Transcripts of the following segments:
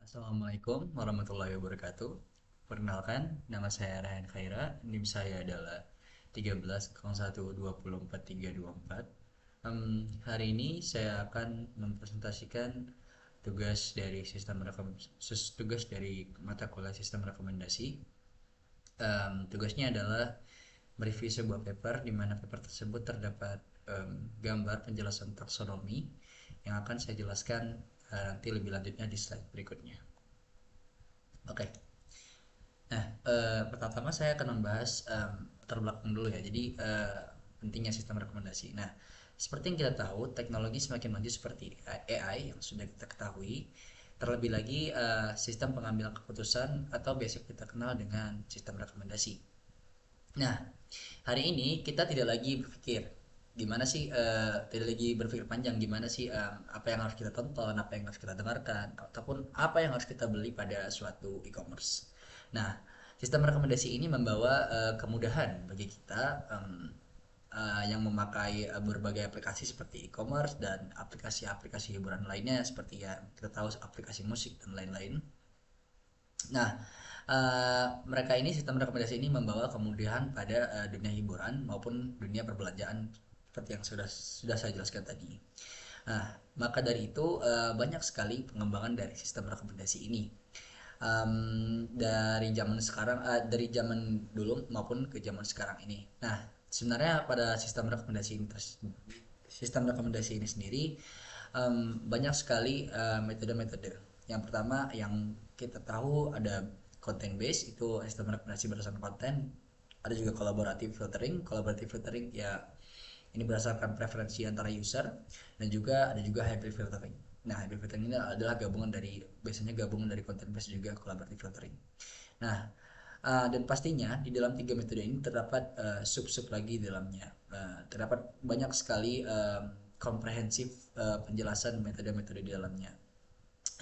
Assalamualaikum warahmatullahi wabarakatuh. Perkenalkan, nama saya Ryan Khaira. NIM saya adalah 1301204324. Hari ini saya akan mempresentasikan tugas dari mata kuliah sistem rekomendasi. Tugasnya adalah mereview sebuah paper di mana paper tersebut terdapat gambar penjelasan taksonomi yang akan saya jelaskan nanti lebih lanjutnya di slide berikutnya. Oke. Nah, pertama-tama saya akan membahas latar belakang dulu ya. Jadi pentingnya sistem rekomendasi. Nah, seperti yang kita tahu, teknologi semakin maju seperti AI yang sudah kita ketahui. Terlebih lagi sistem pengambilan keputusan atau biasa kita kenal dengan sistem rekomendasi. Nah, hari ini kita tidak lagi berpikir gimana sih, tidak lagi berpikir panjang gimana sih apa yang harus kita tonton, apa yang harus kita dengarkan, ataupun apa yang harus kita beli pada suatu e-commerce. Nah, sistem rekomendasi ini membawa kemudahan bagi kita yang memakai berbagai aplikasi seperti e-commerce dan aplikasi-aplikasi hiburan lainnya seperti ya kita tahu aplikasi musik dan lain-lain. Nah, mereka ini sistem rekomendasi ini membawa kemudahan pada dunia hiburan maupun dunia perbelanjaan seperti yang sudah saya jelaskan tadi. Nah, maka dari itu banyak sekali pengembangan dari sistem rekomendasi ini. Dari zaman sekarang, dari zaman dulu maupun ke zaman sekarang ini. Nah, sebenarnya pada sistem rekomendasi ini sendiri banyak sekali metode-metode. Yang pertama yang kita tahu ada content base, itu sistem rekomendasi berdasarkan konten. Ada juga collaborative filtering ya, ini berdasarkan preferensi antara user. Dan juga ada juga hybrid filtering. Nah, hybrid filtering ini adalah biasanya gabungan dari content base juga collaborative filtering. Nah, dan pastinya di dalam tiga metode ini terdapat sub-sub lagi di dalamnya. Terdapat banyak sekali komprehensif penjelasan metode-metode di dalamnya.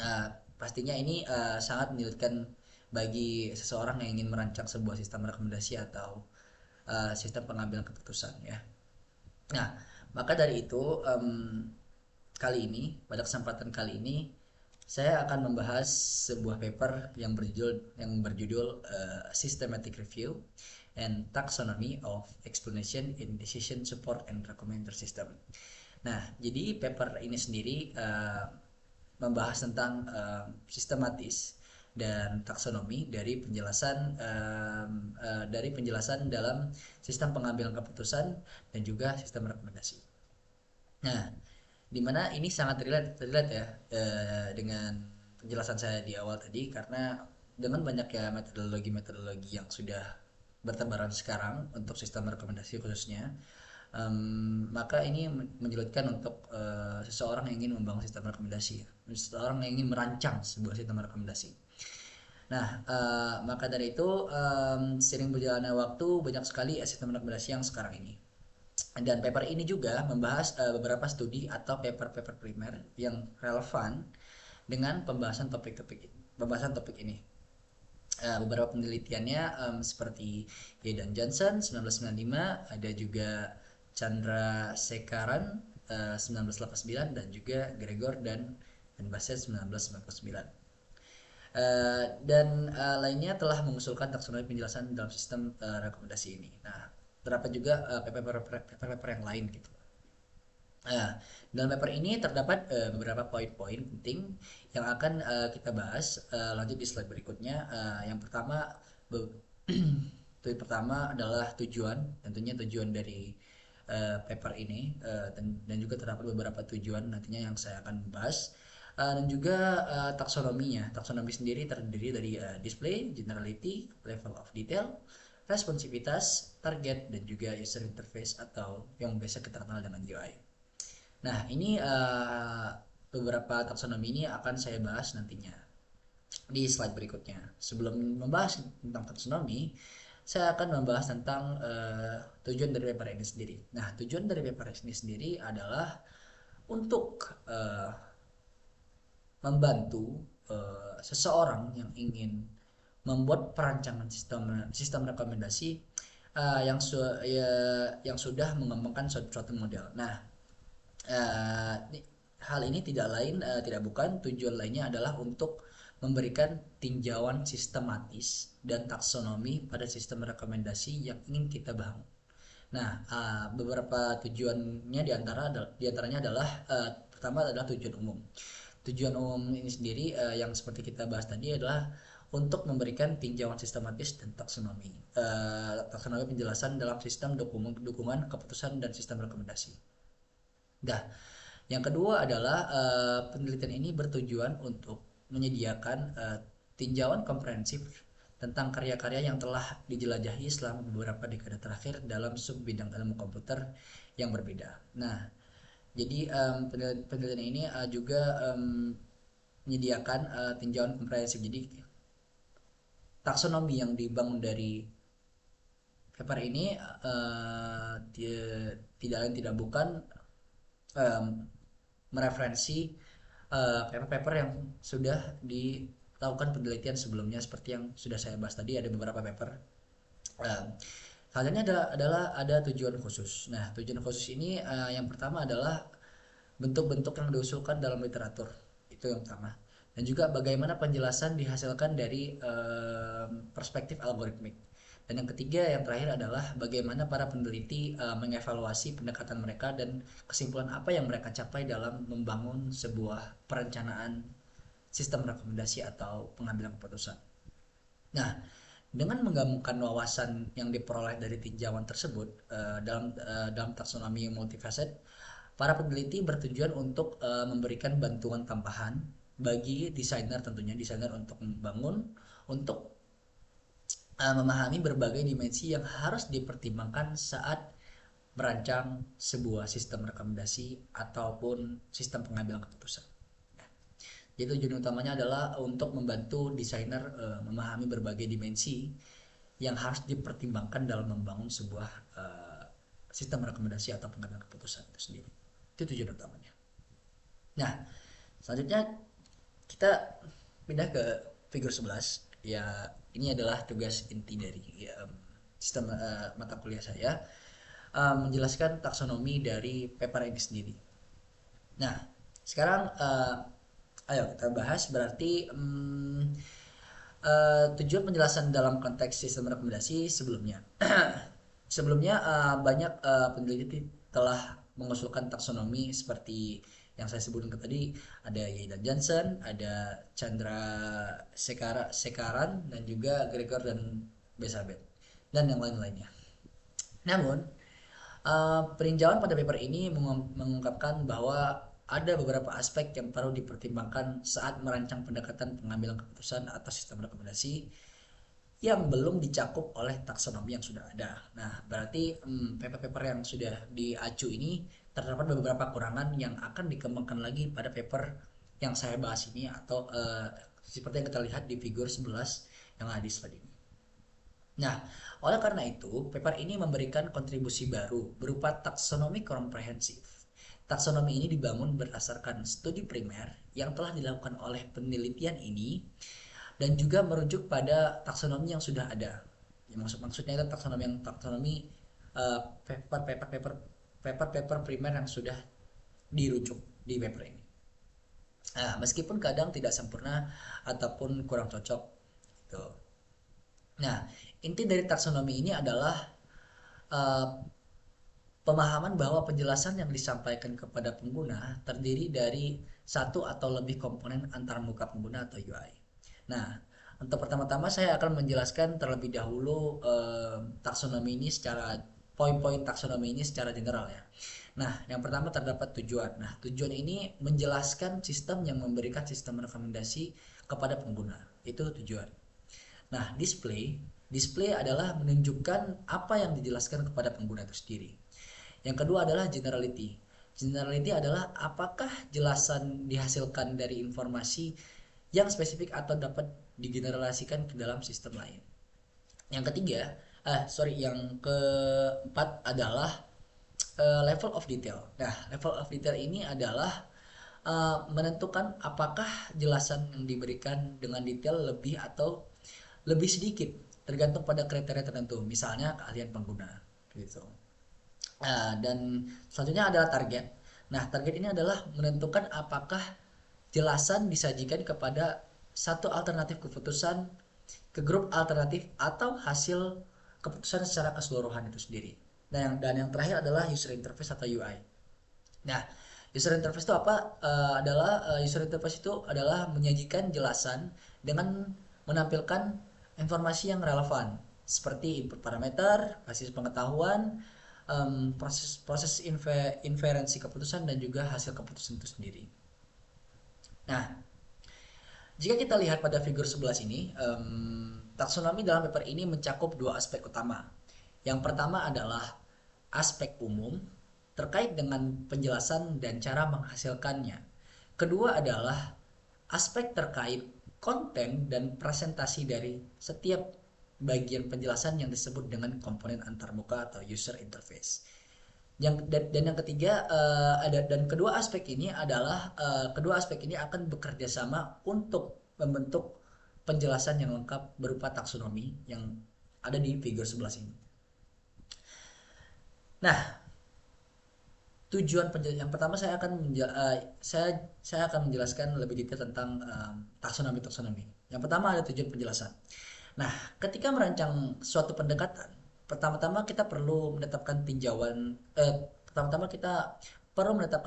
Uh, Pastinya ini sangat menyulitkan bagi seseorang yang ingin merancang sebuah sistem rekomendasi atau sistem pengambilan keputusan ya. Nah, maka dari itu pada kesempatan kali ini saya akan membahas sebuah paper yang berjudul Systematic Review and Taxonomy of Explanation in Decision Support and Recommender System. Nah, jadi paper ini sendiri membahas tentang sistematis dan taksonomi dari penjelasan dalam sistem pengambilan keputusan dan juga sistem rekomendasi. Nah, dimana ini sangat relate ya dengan penjelasan saya di awal tadi, karena dengan banyaknya metodologi yang sudah bertebaran sekarang untuk sistem rekomendasi khususnya, maka ini menyulitkan untuk seseorang yang ingin membangun sistem rekomendasi, seseorang yang ingin merancang sebuah sistem rekomendasi. Nah, maka dari itu sering berjalannya waktu banyak sekali sistem rekomendasi yang sekarang ini. Dan paper ini juga membahas beberapa studi atau paper-paper primer yang relevan dengan pembahasan topik ini. Beberapa penelitiannya seperti Ye dan Johnson 1995, ada juga Chandra Sekaran 1989, dan juga Gregor dan Bassett 1999. Dan lainnya telah mengusulkan taksonomi penjelasan dalam sistem rekomendasi ini. Nah, terdapat juga paper-paper yang lain gitu. Nah, dalam paper ini terdapat beberapa poin-poin penting yang akan kita bahas lanjut di slide berikutnya. Yang pertama, adalah tentunya tujuan dari paper ini, dan juga terdapat beberapa tujuan nantinya yang saya akan bahas. Dan juga taksonominya. Taksonomi sendiri terdiri dari display, generality, level of detail, responsivitas, target, dan juga user interface atau yang biasa kita kenal dengan UI. Nah, ini beberapa taksonomi ini akan saya bahas nantinya di slide berikutnya. Sebelum membahas tentang taksonomi, saya akan membahas tentang tujuan dari paper ini sendiri. Nah, tujuan dari paper ini sendiri adalah untuk membantu seseorang yang ingin membuat perancangan sistem rekomendasi yang sudah mengembangkan suatu model. Nah, hal ini tidak bukan tujuan lainnya adalah untuk memberikan tinjauan sistematis dan taksonomi pada sistem rekomendasi yang ingin kita bangun. Nah, beberapa tujuannya diantaranya adalah pertama adalah tujuan umum. Tujuan umum ini sendiri yang seperti kita bahas tadi adalah untuk memberikan tinjauan sistematis dan taksonomi. Taksonomi penjelasan dalam sistem dukungan keputusan dan sistem rekomendasi. Nah, yang kedua adalah penelitian ini bertujuan untuk menyediakan tinjauan komprehensif tentang karya-karya yang telah dijelajahi selama beberapa dekade terakhir dalam sub bidang ilmu komputer yang berbeda. Nah, jadi penelitian ini juga menyediakan tinjauan komprehensif. Jadi taksonomi yang dibangun dari paper ini tidak lain tidak bukan mereferensi paper-paper yang sudah dilakukan penelitian sebelumnya seperti yang sudah saya bahas tadi. Ada beberapa paper. Selanjutnya adalah ada tujuan khusus. Nah, tujuan khusus ini yang pertama adalah bentuk-bentuk yang diusulkan dalam literatur, itu yang pertama. Dan juga bagaimana penjelasan dihasilkan dari perspektif algoritmik. Dan yang ketiga, yang terakhir adalah bagaimana para peneliti mengevaluasi pendekatan mereka dan kesimpulan apa yang mereka capai dalam membangun sebuah perencanaan sistem rekomendasi atau pengambilan keputusan. Nah, dengan menggabungkan wawasan yang diperoleh dari tinjauan tersebut dalam taksonomi multifaset, para peneliti bertujuan untuk memberikan bantuan tambahan bagi desainer, tentunya desainer untuk untuk memahami berbagai dimensi yang harus dipertimbangkan saat merancang sebuah sistem rekomendasi ataupun sistem pengambilan keputusan. Jadi tujuan utamanya adalah untuk membantu desainer memahami berbagai dimensi yang harus dipertimbangkan dalam membangun sebuah sistem rekomendasi atau pengambilan keputusan itu sendiri. Itu tujuan utamanya. Nah, selanjutnya kita pindah ke figur 11. Ya, ini adalah tugas inti dari sistem mata kuliah saya, menjelaskan taksonomi dari paper ini sendiri. Nah, sekarang ayo kita bahas berarti tujuan penjelasan dalam konteks sistem rekomendasi sebelumnya. Sebelumnya banyak peneliti telah mengusulkan taksonomi seperti yang saya sebutkan tadi. Ada Ye dan Johnson, ada Chandra Sekaran, dan juga Gregor dan Besabet, dan yang lain-lainnya. Namun peninjauan pada paper ini mengungkapkan bahwa ada beberapa aspek yang perlu dipertimbangkan saat merancang pendekatan pengambilan keputusan atas sistem rekomendasi yang belum dicakup oleh taksonomi yang sudah ada. Nah, berarti paper-paper yang sudah diacu ini terdapat beberapa kekurangan yang akan dikembangkan lagi pada paper yang saya bahas ini, atau seperti yang kita lihat di figur 11 yang ada di slide ini. Nah, oleh karena itu, paper ini memberikan kontribusi baru berupa taksonomi komprehensif. Taksonomi ini dibangun berdasarkan studi primer yang telah dilakukan oleh penelitian ini dan juga merujuk pada taksonomi yang sudah ada. Ya, maksudnya itu taksonomi paper primer yang sudah dirujuk di paper ini. Nah, meskipun kadang tidak sempurna ataupun kurang cocok gitu. Nah, inti dari taksonomi ini adalah pemahaman bahwa penjelasan yang disampaikan kepada pengguna terdiri dari satu atau lebih komponen antarmuka pengguna atau UI. Nah, untuk pertama-tama saya akan menjelaskan terlebih dahulu taksonomi ini secara poin-poin taksonomi ini secara general ya. Nah, yang pertama terdapat tujuan. Nah, tujuan ini menjelaskan sistem yang memberikan sistem rekomendasi kepada pengguna. Itu tujuan. Nah, display adalah menunjukkan apa yang dijelaskan kepada pengguna itu sendiri. Yang kedua adalah generality. Generality adalah apakah jelasan dihasilkan dari informasi yang spesifik atau dapat digeneralisasikan ke dalam sistem lain. Yang keempat adalah level of detail. Nah, level of detail ini adalah menentukan apakah jelasan yang diberikan dengan detail lebih atau lebih sedikit, tergantung pada kriteria tertentu, misalnya keahlian pengguna, gitu. Dan selanjutnya adalah target. Nah, target ini adalah menentukan apakah jelasan disajikan kepada satu alternatif keputusan ke grup alternatif atau hasil keputusan secara keseluruhan itu sendiri. Dan yang terakhir adalah user interface atau UI. Nah, user interface itu apa? User interface itu adalah menyajikan jelasan dengan menampilkan informasi yang relevan seperti input parameter, basis pengetahuan, proses inferensi keputusan dan juga hasil keputusan itu sendiri. Nah, jika kita lihat pada figur 11 ini, taksonomi dalam paper ini mencakup dua aspek utama. Yang pertama adalah aspek umum terkait dengan penjelasan dan cara menghasilkannya. Kedua adalah aspek terkait konten dan presentasi dari setiap bagian penjelasan yang disebut dengan komponen antarmuka atau user interface. Yang ketiga kedua aspek ini akan bekerja sama untuk membentuk penjelasan yang lengkap berupa taksonomi yang ada di figur 11 ini. Nah, tujuan yang pertama saya akan menjelaskan lebih detail tentang taksonomi. Yang pertama ada tujuan penjelasan. Nah, ketika merancang suatu pendekatan, pertama-tama kita perlu menetapkan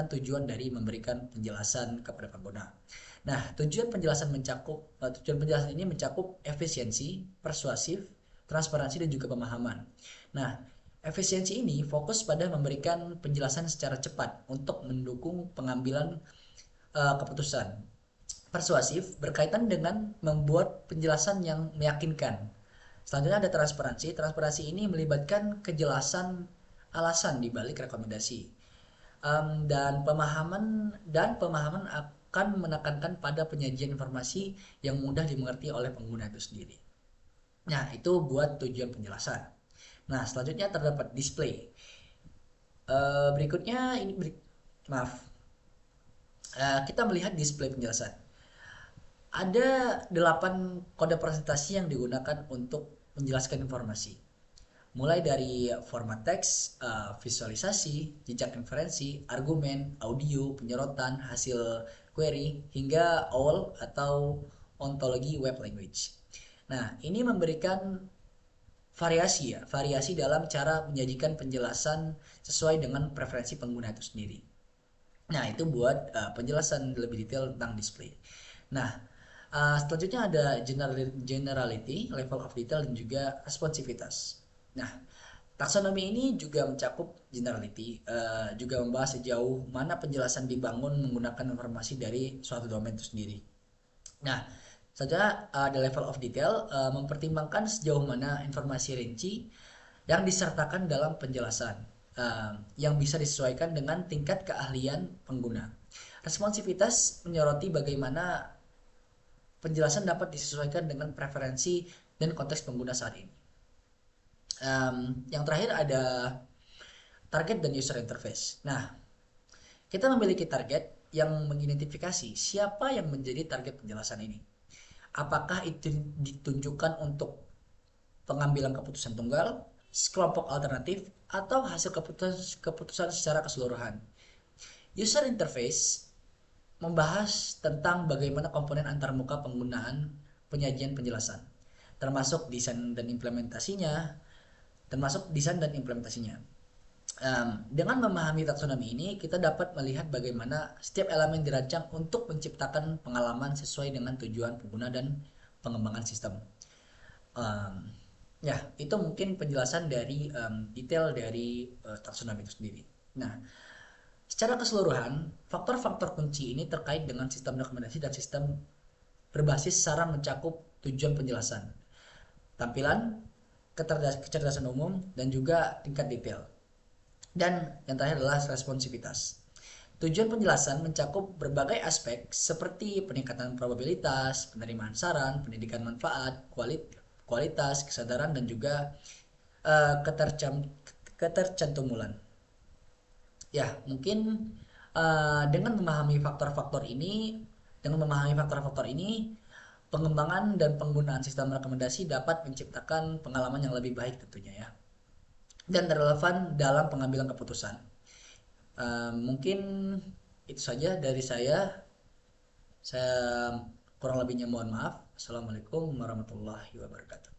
tujuan dari memberikan penjelasan kepada pengguna. Nah, tujuan penjelasan ini mencakup efisiensi, persuasif, transparansi dan juga pemahaman. Nah, efisiensi ini fokus pada memberikan penjelasan secara cepat untuk mendukung pengambilan keputusan. Persuasif berkaitan dengan membuat penjelasan yang meyakinkan. Selanjutnya ada transparansi. Transparansi ini melibatkan kejelasan alasan di balik rekomendasi. Dan pemahaman akan menekankan pada penyajian informasi yang mudah dimengerti oleh pengguna itu sendiri. Nah, itu buat tujuan penjelasan. Nah, selanjutnya terdapat display. Berikutnya kita melihat display penjelasan. Ada 8 kode presentasi yang digunakan untuk menjelaskan informasi. Mulai dari format teks, visualisasi, jejak inferensi, argumen, audio, penyorotan, hasil query, hingga OWL atau ontologi web language. Nah, ini memberikan variasi dalam cara menyajikan penjelasan sesuai dengan preferensi pengguna itu sendiri. Nah, itu buat penjelasan lebih detail tentang display. Nah, selanjutnya ada generality, level of detail, dan juga responsivitas. Nah, taksonomi ini juga mencakup generality, juga membahas sejauh mana penjelasan dibangun menggunakan informasi dari suatu domain itu sendiri. Nah, saja ada level of detail, mempertimbangkan sejauh mana informasi rinci yang disertakan dalam penjelasan yang bisa disesuaikan dengan tingkat keahlian pengguna. Responsivitas menyoroti bagaimana penjelasan dapat disesuaikan dengan preferensi dan konteks pengguna saat ini. Yang terakhir ada target dan user interface. Nah, kita memiliki target yang mengidentifikasi siapa yang menjadi target penjelasan ini. Apakah itu ditunjukkan untuk pengambilan keputusan tunggal, sekelompok alternatif, atau hasil keputusan secara keseluruhan. User interface membahas tentang bagaimana komponen antarmuka penggunaan penyajian penjelasan, termasuk desain dan implementasinya. Dengan memahami taksonomi ini, kita dapat melihat bagaimana setiap elemen dirancang untuk menciptakan pengalaman sesuai dengan tujuan pengguna dan pengembangan sistem. Ya, itu mungkin penjelasan dari detail dari taksonomi itu sendiri. Nah, secara keseluruhan, faktor-faktor kunci ini terkait dengan sistem rekomendasi dan sistem berbasis saran mencakup tujuan penjelasan, tampilan, kecerdasan umum, dan juga tingkat detail. Dan yang terakhir adalah responsivitas. Tujuan penjelasan mencakup berbagai aspek seperti peningkatan probabilitas, penerimaan saran, pendidikan manfaat, kualitas, kesadaran, dan juga ketercantuman. Ya, mungkin dengan memahami faktor-faktor ini, pengembangan dan penggunaan sistem rekomendasi dapat menciptakan pengalaman yang lebih baik tentunya ya, dan relevan dalam pengambilan keputusan. Mungkin itu saja dari saya Kurang lebihnya mohon maaf. Assalamualaikum warahmatullahi wabarakatuh.